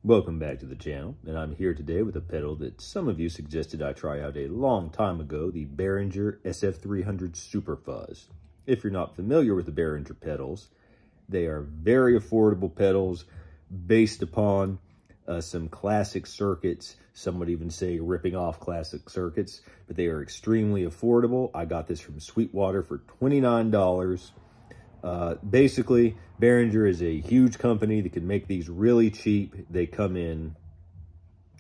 Welcome back to the channel, and I'm here today with a pedal that some of you suggested I try out a long time ago, the Behringer SF300 Super Fuzz. If you're not familiar with the Behringer pedals, they are very affordable pedals based upon some classic circuits. Some would even say ripping off classic circuits, but they are extremely affordable. I got this from Sweetwater for $29. Basically, Behringer is a huge company that can make these really cheap. They come in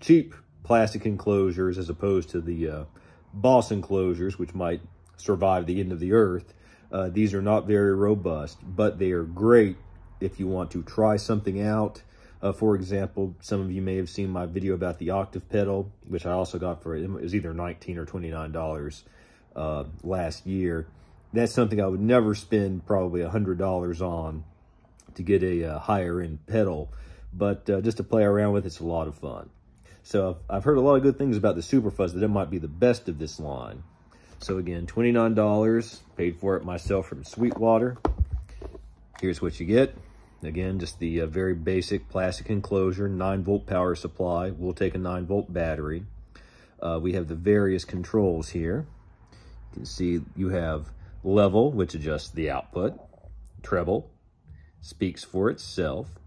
cheap plastic enclosures as opposed to the Boss enclosures, which might survive the end of the earth. These are not very robust, but they are great if you want to try something out. For example, some of you may have seen my video about the octave pedal, which I also got for, it was either $19 or $29 last year. That's something I would never spend probably $100 on to get a higher end pedal, but just to play around with, it's a lot of fun. So I've heard a lot of good things about the Super Fuzz, that it might be the best of this line. So again, $29, paid for it myself from Sweetwater. Here's what you get. Again, just the very basic plastic enclosure, 9-volt power supply. We'll take a 9-volt battery. We have the various controls here. You can see you have level, which adjusts the output. Treble speaks for itself.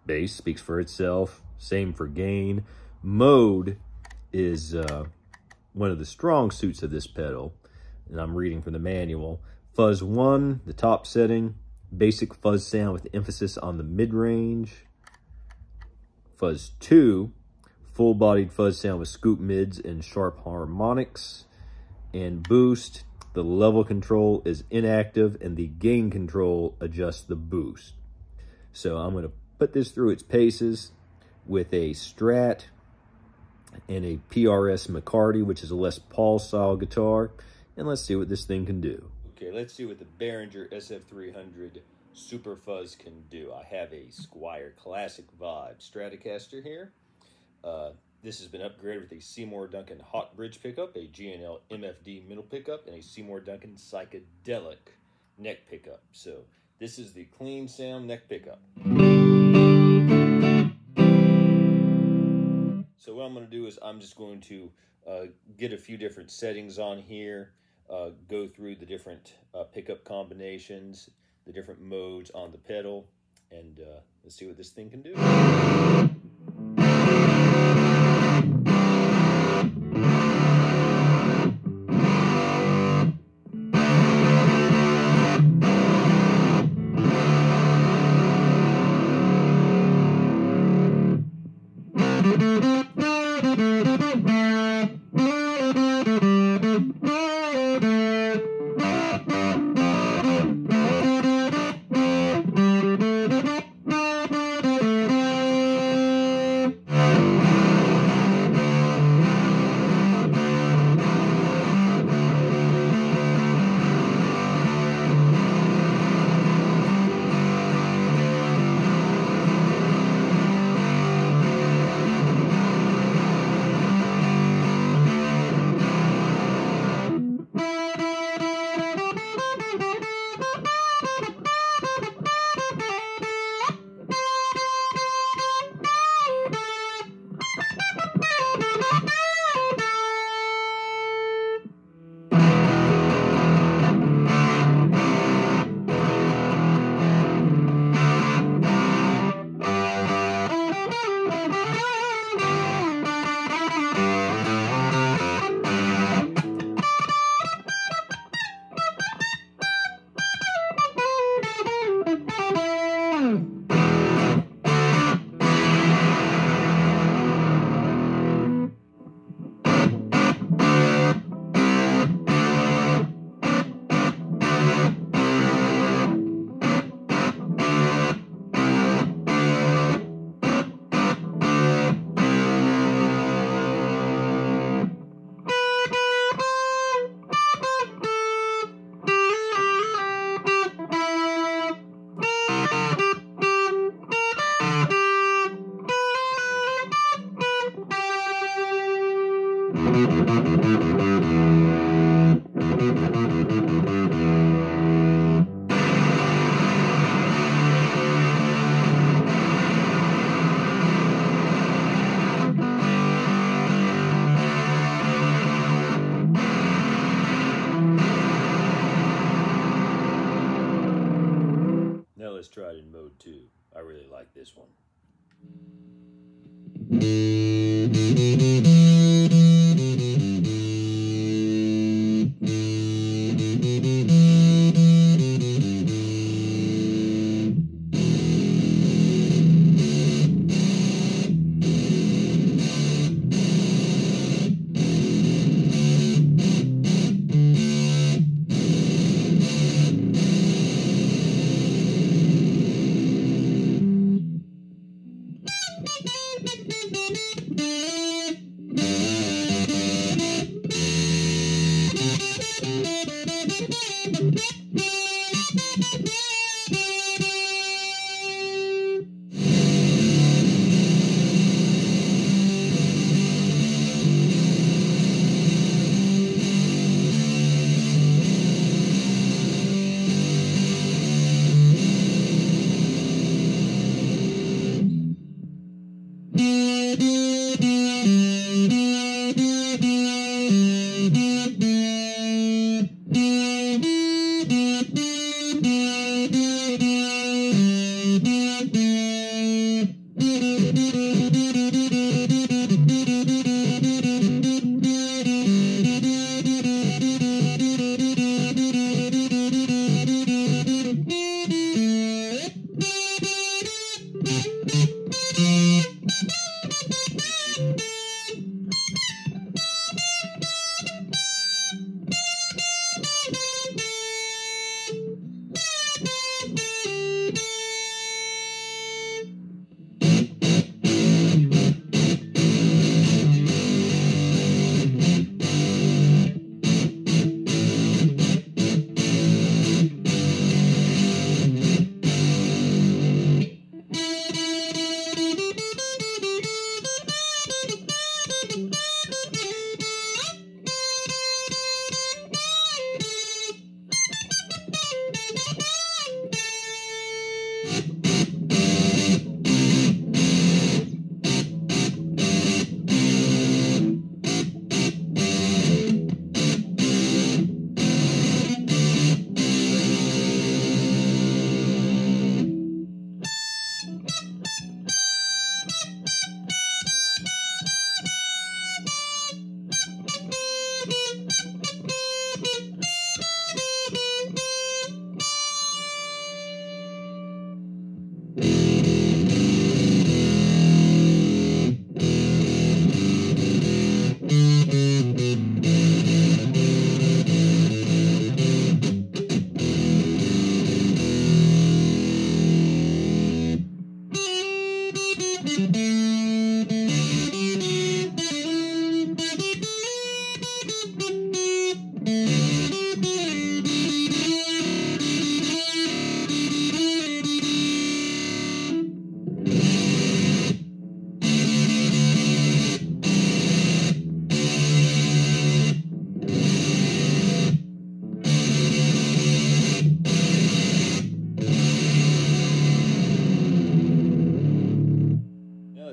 Bass speaks for itself. Same for gain. Mode is one of the strong suits of this pedal, and I'm reading from the manual. Fuzz 1, the top setting. Basic fuzz sound with emphasis on the mid-range. Fuzz 2, full-bodied fuzz sound with scoop mids and sharp harmonics. And boost, the level control is inactive and the gain control adjusts the boost. So I'm going to put this through its paces with a Strat and a PRS McCarty, which is a Les Paul style guitar, and let's see what this thing can do. Okay, let's see what the Behringer SF300 Super Fuzz can do. I have a Squier Classic Vibe Stratocaster here. This has been upgraded with a Seymour Duncan Hot Bridge pickup, a G&L MFD middle pickup, and a Seymour Duncan Psychedelic neck pickup. So this is the clean sound neck pickup. So what I'm going to do is I'm just going to get a few different settings on here, go through the different pickup combinations, the different modes on the pedal, and let's see what this thing can do. Now let's try it in mode 2. I really like this one.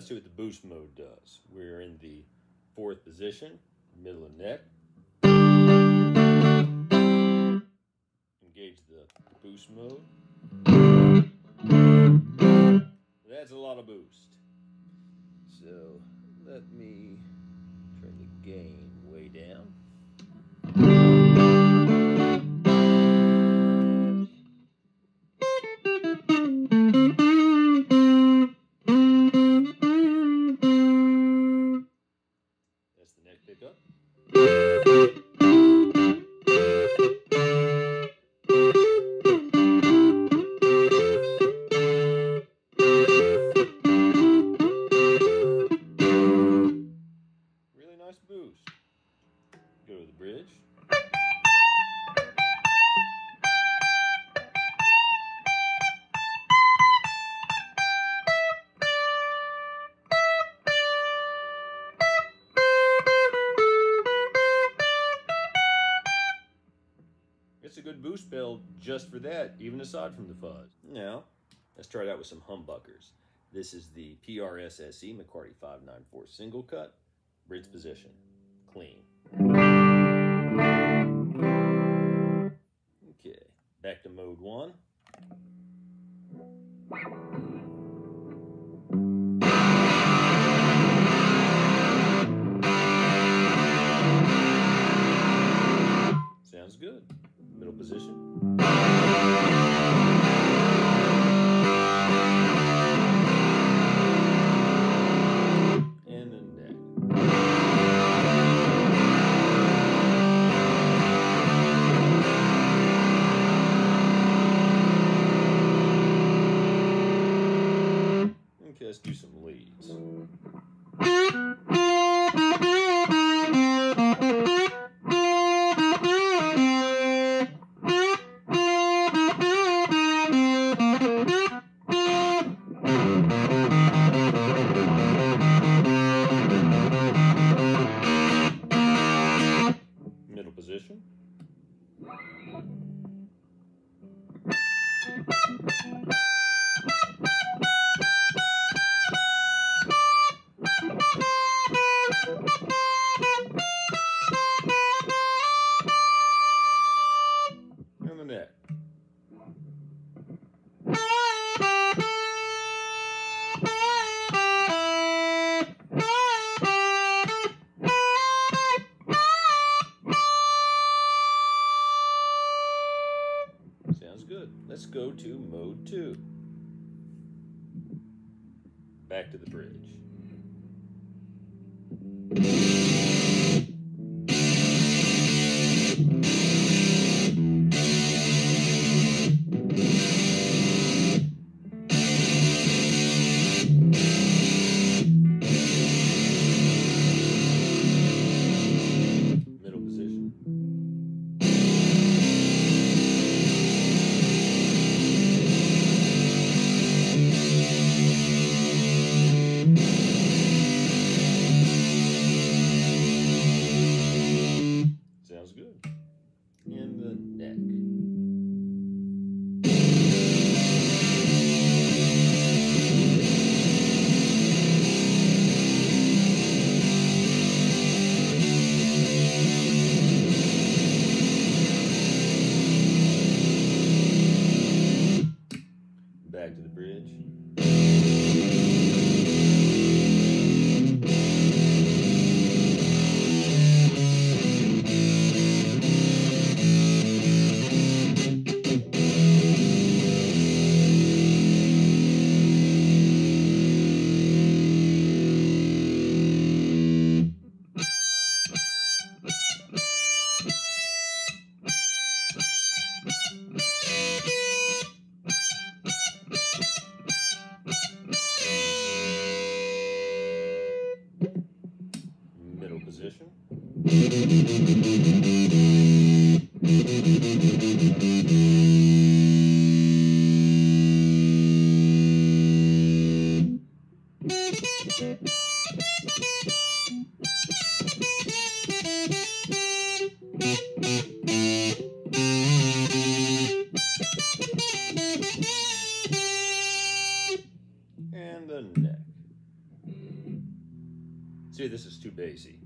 See what the boost mode does. We're in the 4th position, middle of neck. Engage the boost mode. That's a lot of boost. So let me turn the gain way down. Pickup. Really nice boost. Go to the bridge. It's a good boost pedal just for that, even aside from the fuzz. Now, let's try it out with some humbuckers. This is the PRS McCarty 594 single cut, bridge position, clean. Okay, back to mode 1. Sounds good. Middle position. And the neck. Okay, let's do some leads. Middle position. And the neck. Sounds good. Let's go to mode 2. Back to the bridge. Middle position. Sounds good. In the neck. Back to the bridge. Middle position. And the neck. See, this is too bassy.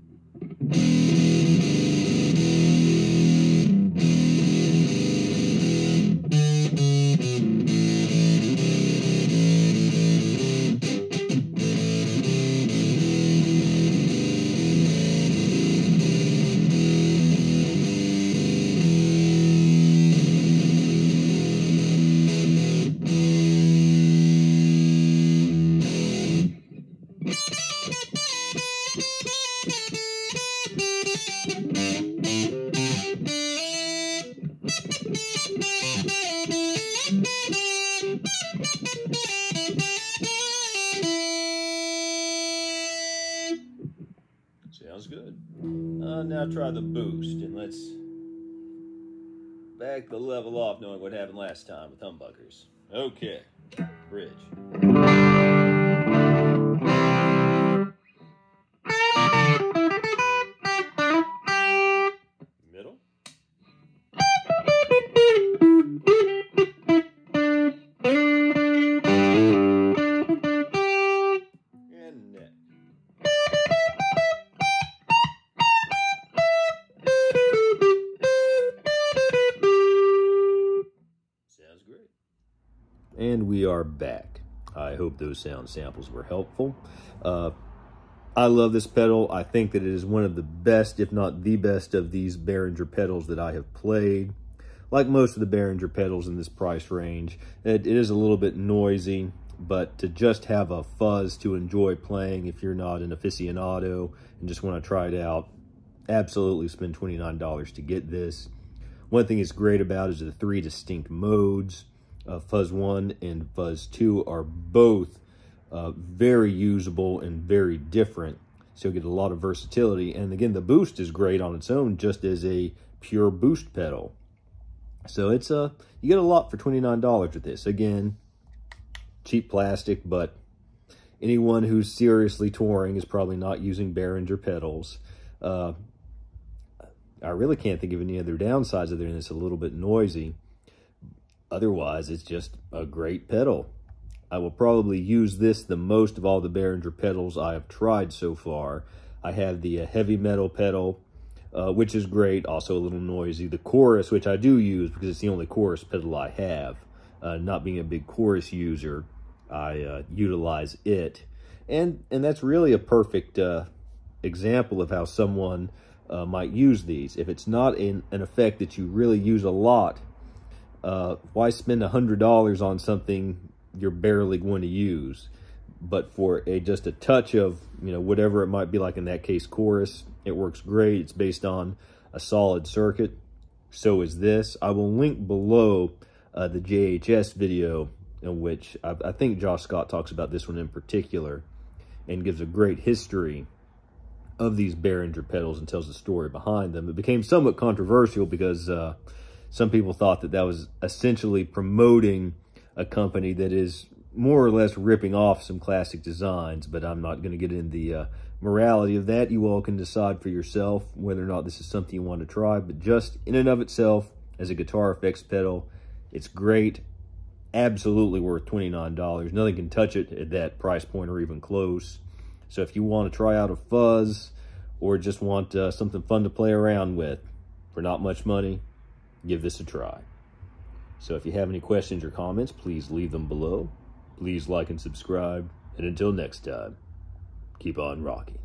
Sounds good. Now try the boost, and let's back the level off, knowing what happened last time with humbuckers. Okay, bridge. Middle. And neck. Sounds great. And we are back. I hope those sound samples were helpful. I love this pedal. I think that it is one of the best, if not the best, of these Behringer pedals that I have played. Like most of the Behringer pedals in this price range, it is a little bit noisy, but to just have a fuzz to enjoy playing if you're not an aficionado and just want to try it out, absolutely spend $29 to get this. One thing it's great about is the 3 distinct modes. Fuzz 1 and Fuzz 2 are both very usable and very different, so you'll get a lot of versatility. And again, the boost is great on its own, just as a pure boost pedal. So it's you get a lot for $29 with this. Again, cheap plastic, but anyone who's seriously touring is probably not using Behringer pedals. I really can't think of any other downsides other than it's a little bit noisy. Otherwise, it's just a great pedal. I will probably use this the most of all the Behringer pedals I have tried so far. I have the heavy metal pedal, which is great, also a little noisy. The chorus, which I do use because it's the only chorus pedal I have. Not being a big chorus user, I utilize it. And that's really a perfect example of how someone might use these. If it's not an effect that you really use a lot, why spend $100 on something you're barely going to use? But for just a touch of, whatever it might be, like in that case, chorus, it works great. It's based on a solid circuit. So is this. I will link below the JHS video in which I think Josh Scott talks about this one in particular and gives a great history of these Behringer pedals and tells the story behind them. It became somewhat controversial because some people thought that was essentially promoting a company that is more or less ripping off some classic designs, but I'm not going to get into the morality of that. You all can decide for yourself whether or not this is something you want to try, but just in and of itself, as a guitar effects pedal, it's great. Absolutely worth $29. Nothing can touch it at that price point or even close. So if you want to try out a fuzz or just want something fun to play around with for not much money, give this a try. So if you have any questions or comments, please leave them below. Please like and subscribe. And until next time, keep on rocking.